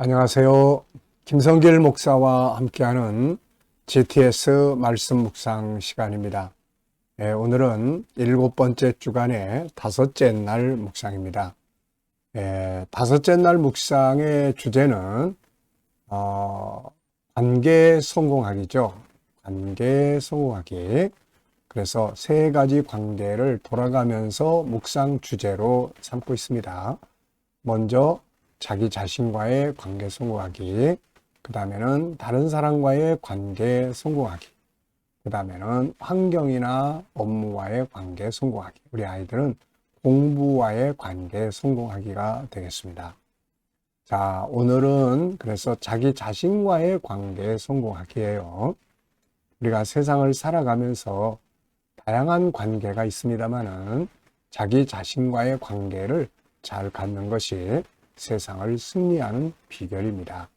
안녕하세요. 김성길 목사와 함께하는 GTS 말씀 묵상 시간입니다. 오늘은 7번째 주간의 5째 날 묵상입니다. 5째 날 묵상의 주제는 관계 성공하기죠. 관계 성공하기. 그래서 3가지 관계를 돌아가면서 묵상 주제로 삼고 있습니다. 먼저 자기 자신과의 관계 성공하기, 그 다음에는 다른 사람과의 관계 성공하기, 그 다음에는 환경이나 업무와의 관계 성공하기. 우리 아이들은 공부와의 관계 성공하기가 되겠습니다. 자, 오늘은 그래서 자기 자신과의 관계 성공하기예요. 우리가 세상을 살아가면서 다양한 관계가 있습니다만은 자기 자신과의 관계를 잘 갖는 것이 세상을 승리하는 비결입니다.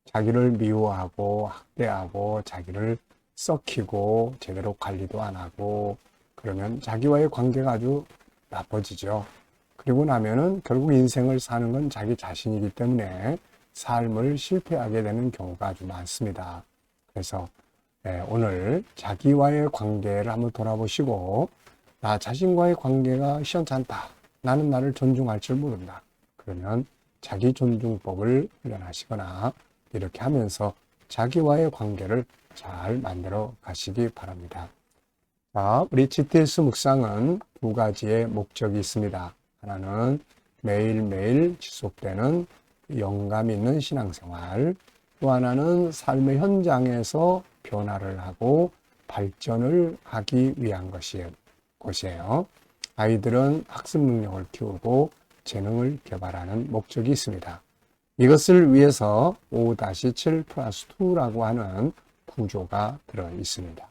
자기를 미워하고 학대하고 자기를 썩히고 제대로 관리도 안 하고 그러면 자기와의 관계가 아주 나빠지죠. 그리고 나면은 결국 인생을 사는 건 자기 자신이기 때문에 삶을 실패하게 되는 경우가 아주 많습니다. 그래서 오늘 자기와의 관계를 한번 돌아보시고 나 자신과의 관계가 시원찮다. 나는 나를 존중할 줄 모른다. 그러면 자기 존중법을 훈련하시거나 이렇게 하면서 자기와의 관계를 잘 만들어 가시기 바랍니다. 자, 우리 GTS 묵상은 2가지의 목적이 있습니다. 하나는 매일매일 지속되는 영감 있는 신앙생활, 또 하나는 삶의 현장에서 변화를 하고 발전을 하기 위한 것이에요. 아이들은 학습 능력을 키우고 재능을 개발하는 목적이 있습니다. 이것을 위해서 5-7 플러스 2라고 하는 구조가 들어 있습니다.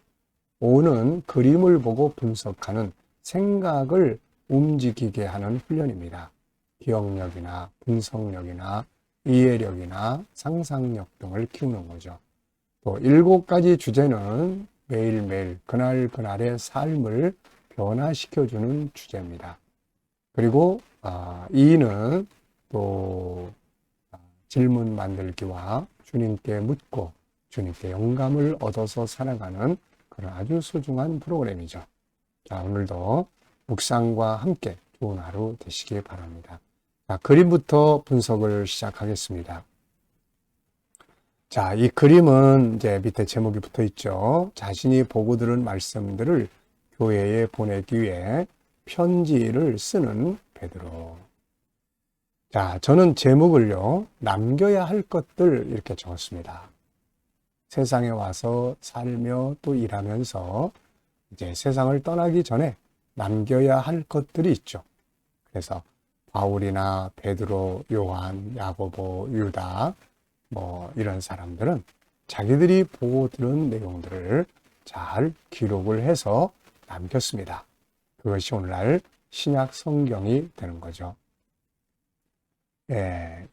5는 그림을 보고 분석하는 생각을 움직이게 하는 훈련입니다. 기억력이나 분석력이나 이해력이나 상상력 등을 키우는 거죠. 또 7가지 주제는 매일매일 그날그날의 삶을 변화시켜주는 주제입니다. 그리고 2는 또 질문 만들기와 주님께 묻고 주님께 영감을 얻어서 살아가는 그런 아주 소중한 프로그램이죠. 자, 오늘도 묵상과 함께 좋은 하루 되시기 바랍니다. 자, 그림부터 분석을 시작하겠습니다. 자, 이 그림은 이제 밑에 제목이 붙어 있죠. 자신이 보고 들은 말씀들을 교회에 보내기 위해 편지를 쓰는 베드로. 자, 저는 제목을요, 남겨야 할 것들 이렇게 적었습니다. 세상에 와서 살며 또 일하면서 이제 세상을 떠나기 전에 남겨야 할 것들이 있죠. 그래서 바울이나 베드로, 요한, 야고보, 유다 이런 사람들은 자기들이 보고 들은 내용들을 잘 기록을 해서 남겼습니다. 그것이 오늘날 신약 성경이 되는 거죠.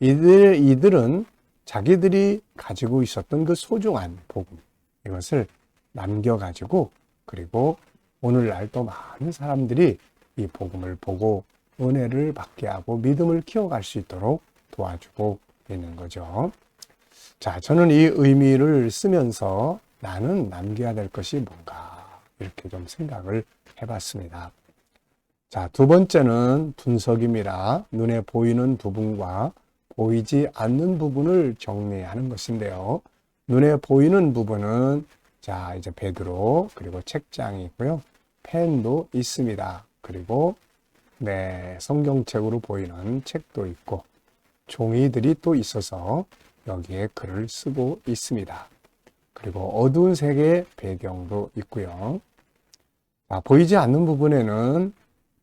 이들은 자기들이 가지고 있었던 그 소중한 복음, 이것을 남겨가지고, 그리고 오늘날 또 많은 사람들이 이 복음을 보고 은혜를 받게 하고 믿음을 키워갈 수 있도록 도와주고 있는 거죠. 자, 저는 이 의미를 쓰면서 나는 남겨야 될 것이 뭔가 이렇게 좀 생각을 해봤습니다. 자, 2번째는 분석입니다. 눈에 보이는 부분과 보이지 않는 부분을 정리하는 것인데요. 눈에 보이는 부분은 자, 이제 베드로, 그리고 책장이 있고요. 펜도 있습니다. 그리고 성경책으로 보이는 책도 있고 종이들이 또 있어서 여기에 글을 쓰고 있습니다. 그리고 어두운 색의 배경도 있고요. 자, 보이지 않는 부분에는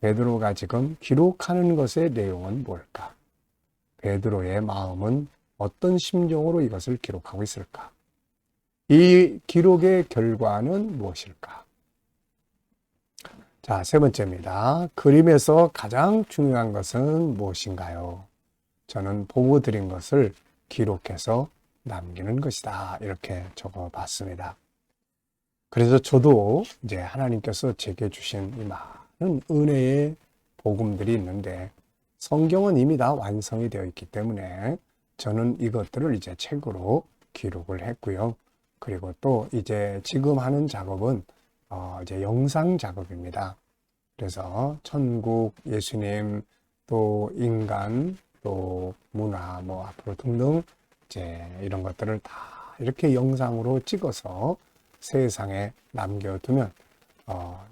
베드로가 지금 기록하는 것의 내용은 뭘까? 베드로의 마음은 어떤 심정으로 이것을 기록하고 있을까? 이 기록의 결과는 무엇일까? 자, 3번째입니다. 그림에서 가장 중요한 것은 무엇인가요? 저는 보고 드린 것을 기록해서 남기는 것이다. 이렇게 적어 봤습니다. 그래서 저도 이제 하나님께서 제게 주신 이 많은 은혜의 복음들이 있는데 성경은 이미 다 완성이 되어 있기 때문에 저는 이것들을 이제 책으로 기록을 했고요. 그리고 또 이제 지금 하는 작업은 이제 영상 작업입니다. 그래서 천국, 예수님, 또 인간, 또 문화, 뭐 앞으로 등등 이제 이런 것들을 다 이렇게 영상으로 찍어서 세상에 남겨두면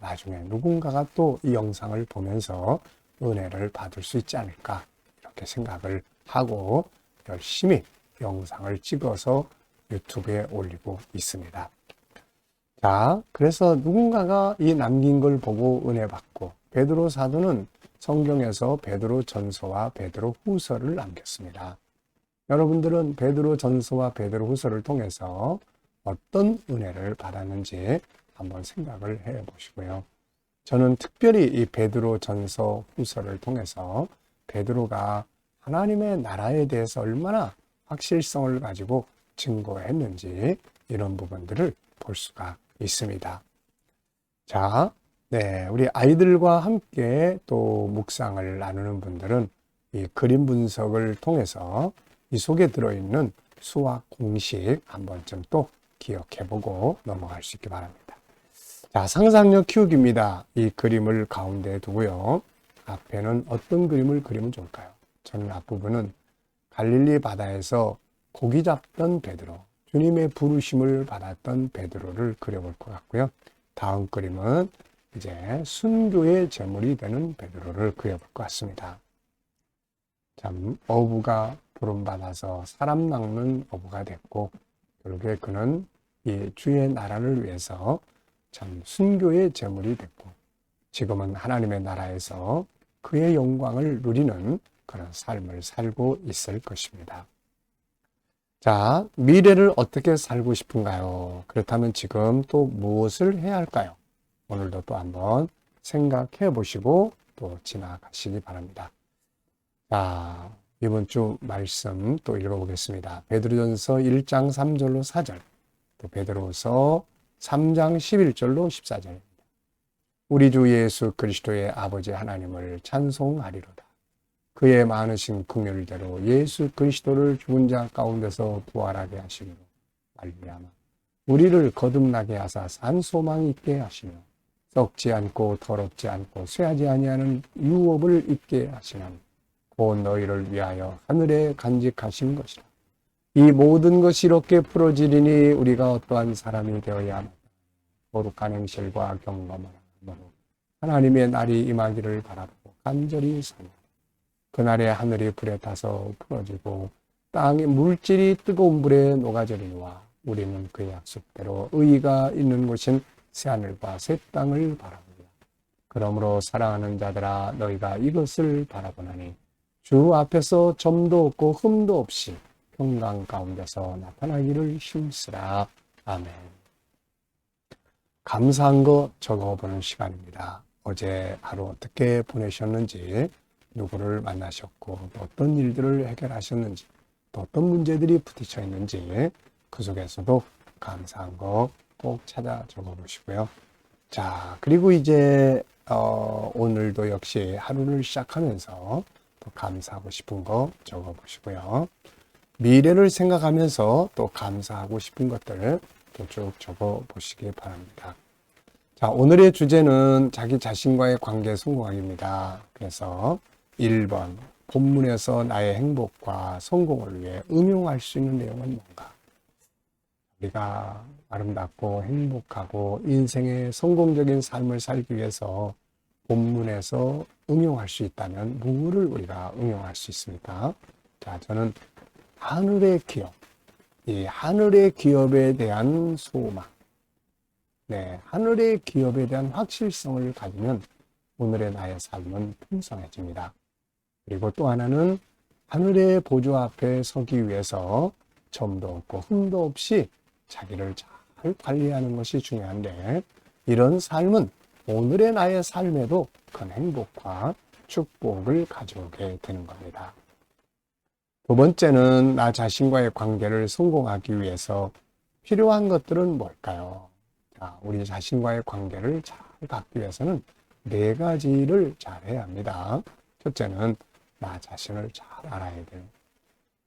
나중에 누군가가 또 이 영상을 보면서 은혜를 받을 수 있지 않을까 이렇게 생각을 하고 열심히 영상을 찍어서 유튜브에 올리고 있습니다. 자, 그래서 누군가가 이 남긴 걸 보고 은혜 받고 베드로 사도는 성경에서 베드로 전서와 베드로 후서를 남겼습니다. 여러분들은 베드로 전서와 베드로 후서를 통해서 어떤 은혜를 받았는지 한번 생각을 해 보시고요. 저는 특별히 이 베드로 전서 후서를 통해서 베드로가 하나님의 나라에 대해서 얼마나 확실성을 가지고 증거했는지 이런 부분들을 볼 수가 있습니다. 자, 네, 우리 아이들과 함께 또 묵상을 나누는 분들은 이 그림 분석을 통해서 이 속에 들어있는 수학 공식 한 번쯤 또 기억해보고 넘어갈 수 있기 바랍니다. 자, 상상력 키우기입니다. 이 그림을 가운데 두고요. 앞에는 어떤 그림을 그리면 좋을까요? 저는 앞부분은 갈릴리 바다에서 고기 잡던 베드로, 주님의 부르심을 받았던 베드로를 그려볼 것 같고요. 다음 그림은 이제 순교의 제물이 되는 베드로를 그려볼 것 같습니다. 참 어부가 부름받아서 사람 낚는 어부가 됐고 결국에 그는 이 주의 나라를 위해서 참 순교의 제물이 됐고 지금은 하나님의 나라에서 그의 영광을 누리는 그런 삶을 살고 있을 것입니다. 자, 미래를 어떻게 살고 싶은가요? 그렇다면 지금 또 무엇을 해야 할까요? 오늘도 또 한번 생각해 보시고 또 지나가시기 바랍니다. 자, 이번 주 말씀 또 읽어보겠습니다. 베드로전서 1장 3절로 4절, 또 베드로서 3장 11절로 14절입니다. 우리 주 예수 그리스도의 아버지 하나님을 찬송하리로다. 그의 많으신 긍휼대로 예수 그리스도를 죽은 자 가운데서 부활하게 하시므로 말미암아 우리를 거듭나게 하사 산 소망 있게 하시며 썩지 않고 더럽지 않고 쇠하지 아니하는 유업을 있게 하시나니 곧 너희를 위하여 하늘에 간직하신 것이라. 이 모든 것이 이렇게 풀어지리니 우리가 어떠한 사람이 되어야 하나. 거룩한 행실과 경건함으로 하나님의 날이 임하기를 바라보고 간절히 사나. 그날에 하늘이 불에 타서 풀어지고 땅의 물질이 뜨거운 불에 녹아지리니와 우리는 그 약속대로 의의가 있는 곳인 새하늘과 새 땅을 바라보라. 그러므로 사랑하는 자들아 너희가 이것을 바라보나니 주 앞에서 점도 없고 흠도 없이 평강 가운데서 나타나기를 힘쓰라. 아멘. 감사한 거 적어보는 시간입니다. 어제 하루 어떻게 보내셨는지, 누구를 만나셨고 또 어떤 일들을 해결하셨는지, 또 어떤 문제들이 부딪혀 있는지 그 속에서도 감사한 거 꼭 찾아 적어보시고요. 자, 그리고 이제 오늘도 역시 하루를 시작하면서 또 감사하고 싶은 거 적어보시고요. 미래를 생각하면서 또 감사하고 싶은 것들 또 쭉 적어보시기 바랍니다. 자, 오늘의 주제는 자기 자신과의 관계 성공학입니다. 그래서 1번, 본문에서 나의 행복과 성공을 위해 응용할 수 있는 내용은 뭔가? 우리가 아름답고 행복하고 인생의 성공적인 삶을 살기 위해서 본문에서 응용할 수 있다면 무엇을 우리가 응용할 수 있습니까? 자, 저는 하늘의 기업, 이 하늘의 기업에 대한 소망, 네, 하늘의 기업에 대한 확실성을 가지면 오늘의 나의 삶은 풍성해집니다. 그리고 또 하나는 하늘의 보좌 앞에 서기 위해서 점도 없고 흠도 없이 자기를 잘 관리하는 것이 중요한데 이런 삶은 오늘의 나의 삶에도 큰 행복과 축복을 가져오게 되는 겁니다. 두 번째는 나 자신과의 관계를 성공하기 위해서 필요한 것들은 뭘까요? 자, 우리 자신과의 관계를 잘 갖기 위해서는 4가지를 잘 해야 합니다. 첫째는 나 자신을 잘 알아야 돼요.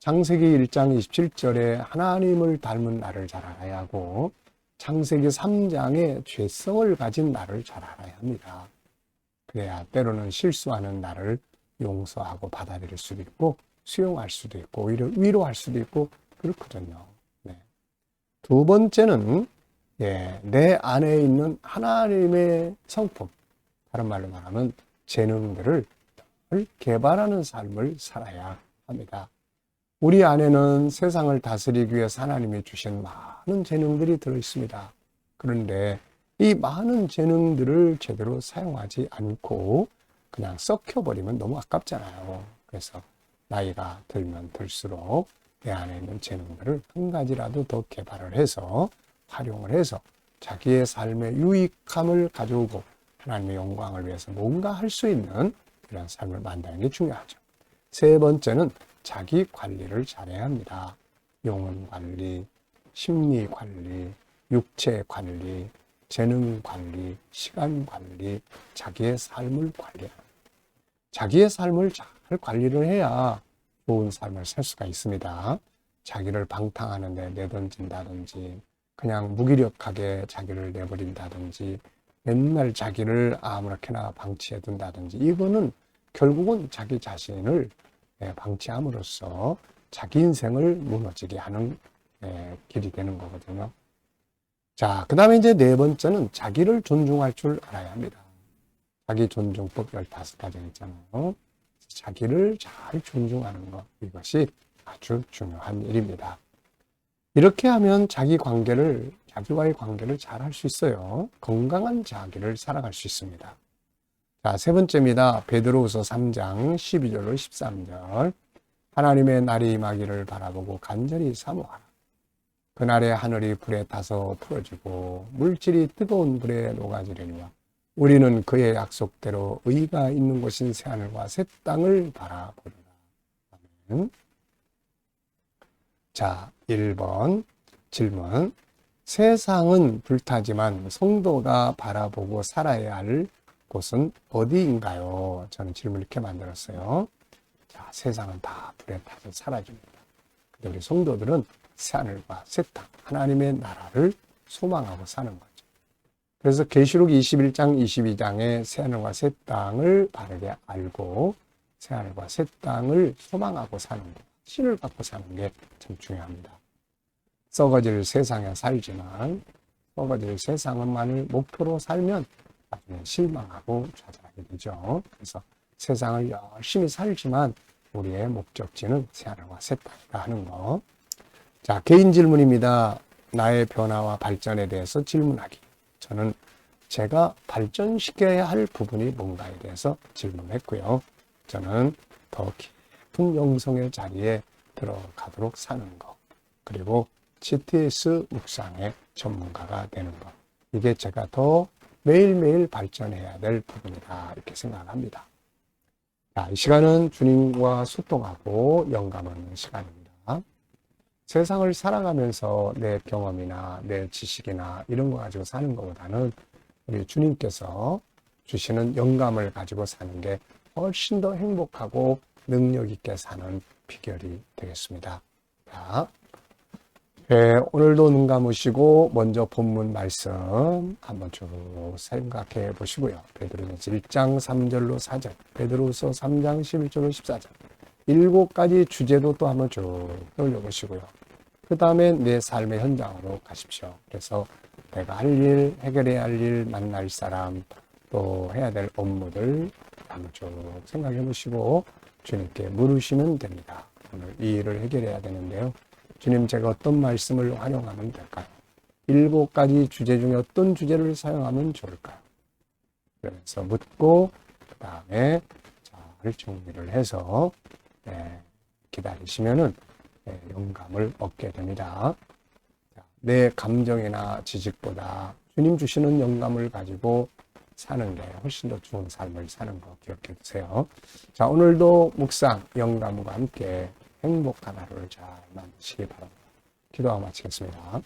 창세기 1장 27절에 하나님을 닮은 나를 잘 알아야 하고 창세기 3장에 죄성을 가진 나를 잘 알아야 합니다. 그래야 때로는 실수하는 나를 용서하고 받아들일 수도 있고 수용할 수도 있고 오히려 위로할 수도 있고 그렇거든요. 네. 두 번째는 내 안에 있는 하나님의 성품, 다른 말로 말하면 재능들을 개발하는 삶을 살아야 합니다. 우리 안에는 세상을 다스리기 위해서 하나님이 주신 많은 재능들이 들어있습니다. 그런데 이 많은 재능들을 제대로 사용하지 않고 그냥 썩혀버리면 너무 아깝잖아요. 그래서 나이가 들면 들수록 내 안에 있는 재능들을 한 가지라도 더 개발을 해서 활용을 해서 자기의 삶의 유익함을 가져오고 하나님의 영광을 위해서 뭔가 할 수 있는 이런 삶을 만드는 게 중요하죠. 세 번째는 자기 관리를 잘해야 합니다. 영혼 관리, 심리 관리, 육체 관리, 재능 관리, 시간 관리, 자기의 삶을 관리하는. 자기의 삶을 잘 관리를 해야 좋은 삶을 살 수가 있습니다. 자기를 방탕하는 데 내던진다든지 그냥 무기력하게 자기를 내버린다든지 맨날 자기를 아무렇게나 방치해 둔다든지 이거는 결국은 자기 자신을 방치함으로써 자기 인생을 무너지게 하는 길이 되는 거거든요. 자, 그 다음에 이제 네 번째는 자기를 존중할 줄 알아야 합니다. 자기 존중법 15가지 있잖아요. 자기를 잘 존중하는 것, 이것이 아주 중요한 일입니다. 이렇게 하면 자기와의 관계를 잘 할 수 있어요. 건강한 자기를 살아갈 수 있습니다. 자, 세 번째입니다. 베드로후서 3장 12절로 13절. 하나님의 날이 임하기를 바라보고 간절히 사모하라. 그날에 하늘이 불에 타서 풀어지고 물질이 뜨거운 불에 녹아지려니와 우리는 그의 약속대로 의가 있는 곳인 새하늘과 새 땅을 바라보리라. 아멘. 자, 1번 질문. 세상은 불타지만 성도가 바라보고 살아야 할 곳은 어디인가요? 저는 질문을 이렇게 만들었어요. 자, 세상은 다 불에 타서 사라집니다. 근데 우리 성도들은 새하늘과 새 땅, 하나님의 나라를 소망하고 사는 거죠. 그래서 계시록 21장, 22장에 새하늘과 새 땅을 바르게 알고 새하늘과 새 땅을 소망하고 사는 것, 신을 갖고 사는 게 참 중요합니다. 썩어질 세상에 살지만 썩어질 세상만을 목표로 살면 나중에 실망하고 좌절하게 되죠. 그래서 세상을 열심히 살지만 우리의 목적지는 새하늘과 새 땅이다 하는 거. 자, 개인 질문입니다. 나의 변화와 발전에 대해서 질문하기. 저는 제가 발전시켜야 할 부분이 뭔가에 대해서 질문했고요. 저는 더 깊은 영성의 자리에 들어가도록 사는 것. 그리고 GTS 묵상의 전문가가 되는 것. 이게 제가 더 매일매일 발전해야 될 부분이다. 이렇게 생각합니다. 자, 이 시간은 주님과 소통하고 영감하는 시간입니다. 세상을 살아가면서 내 경험이나 내 지식이나 이런 거 가지고 사는 것보다는 우리 주님께서 주시는 영감을 가지고 사는 게 훨씬 더 행복하고 능력 있게 사는 비결이 되겠습니다. 자, 오늘도 눈 감으시고 먼저 본문 말씀 한번 쭉 생각해 보시고요. 베드로전서 1장 3절로 4절, 베드로후서 3장 11절로 14절 7가지 주제도 또 한번 쭉 떠올려보시고요. 그 다음에 내 삶의 현장으로 가십시오. 그래서 내가 할 일, 해결해야 할 일, 만날 사람, 또 해야 될 업무들 한번 쭉 생각해 보시고 주님께 물으시면 됩니다. 오늘 이 일을 해결해야 되는데요. 주님, 제가 어떤 말씀을 활용하면 될까요? 7가지 주제 중에 어떤 주제를 사용하면 좋을까요? 그래서 묻고 그 다음에 잘 정리를 해서 기다리시면은 영감을 얻게 됩니다. 내 감정이나 지식보다 주님 주시는 영감을 가지고 사는 게 훨씬 더 좋은 삶을 사는 거 기억해 두세요. 자, 오늘도 묵상, 영감과 함께 행복한 하루를 잘 만드시기 바랍니다. 기도하고 마치겠습니다.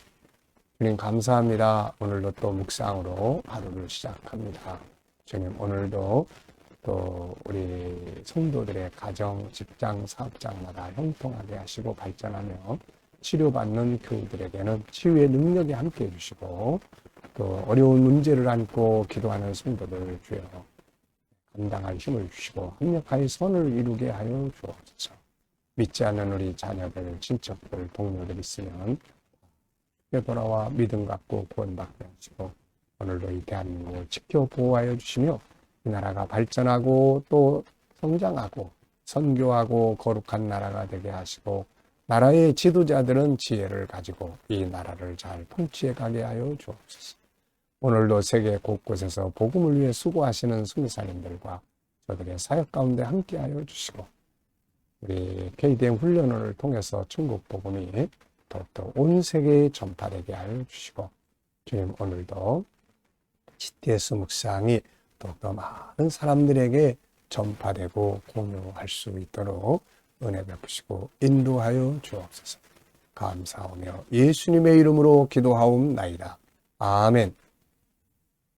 주님 감사합니다. 오늘도 또 묵상으로 하루를 시작합니다. 주님 오늘도 또 우리 성도들의 가정, 직장, 사업장마다 형통하게 하시고 발전하며 치료받는 교우들에게는 치유의 능력이 함께 해주시고 또 어려운 문제를 안고 기도하는 성도들 주여 감당할 힘을 주시고 합력하여 선을 이루게 하여 주옵소서. 믿지 않는 우리 자녀들, 친척들, 동료들 있으면 돌아와 믿음 갖고 구원받게 하시고 오늘도 이 대한민국을 지켜 보호하여 주시며 이 나라가 발전하고 또 성장하고 선교하고 거룩한 나라가 되게 하시고 나라의 지도자들은 지혜를 가지고 이 나라를 잘 통치해 가게 하여 주옵소서. 오늘도 세계 곳곳에서 복음을 위해 수고하시는 선교사님들과 저들의 사역 가운데 함께하여 주시고 우리 KDM 훈련을 통해서 천국 복음이 더욱더 온 세계에 전파되게 하여 주시고 주님 오늘도 GTS 묵상이 더욱더 많은 사람들에게 전파되고 공유할 수 있도록 은혜 베푸시고 인도하여 주옵소서. 감사하며 예수님의 이름으로 기도하옵나이다. 아멘.